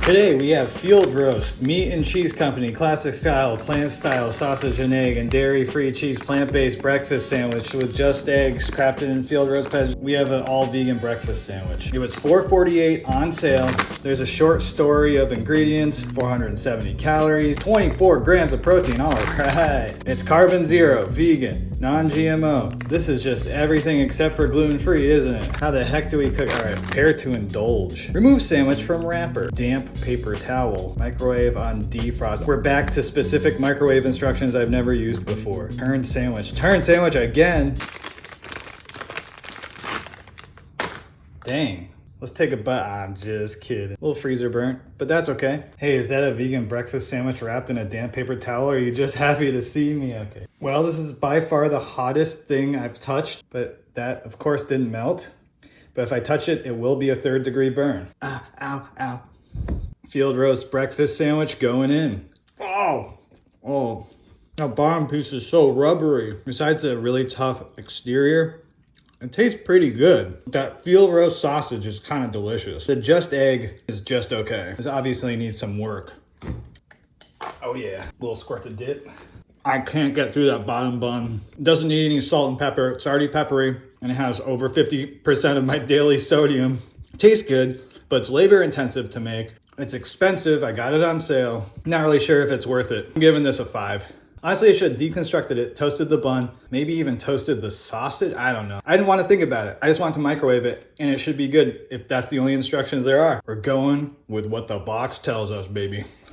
Today we have Field Roast, Meat and Cheese Company, classic style, plant style, sausage and egg, and dairy-free cheese plant-based breakfast sandwich with just eggs, crafted in Field Roast Pez. We have an all-vegan breakfast sandwich. It was $4.48 on sale. There's a short story of ingredients, 470 calories, 24 grams of protein, all right. It's carbon zero, vegan, non-GMO. This is just everything except for gluten-free, isn't it? How the heck do we cook? All right, prepare to indulge. Remove sandwich from wrapper. Damp paper towel. Microwave on defrost. We're back to specific microwave instructions I've never used before. Turn sandwich. Turn sandwich again. Dang. Let's take a bite. I'm just kidding. A little freezer burnt, but that's okay. Hey, is that a vegan breakfast sandwich wrapped in a damp paper towel, or are you just happy to see me? Okay. Well, this is by far the hottest thing I've touched, but that, of course, didn't melt. But if I touch it, it will be a 3rd degree burn. Ah, ow, ow. Field Roast breakfast sandwich going in. Oh, that bottom piece is so rubbery. Besides the really tough exterior, it tastes pretty good. That Field Roast sausage is kind of delicious. The just egg is just okay. This obviously needs some work. Oh yeah, little squirt of dip. I can't get through that bottom bun. It doesn't need any salt and pepper. It's already peppery, and it has over 50% of my daily sodium. It tastes good, but it's labor intensive to make. It's expensive. I got it on sale. Not really sure if it's worth it. I'm giving this a 5. Honestly, I should have deconstructed it, toasted the bun, maybe even toasted the sausage. I don't know. I didn't want to think about it. I just wanted to microwave it, and it should be good if that's the only instructions there are. We're going with what the box tells us, baby.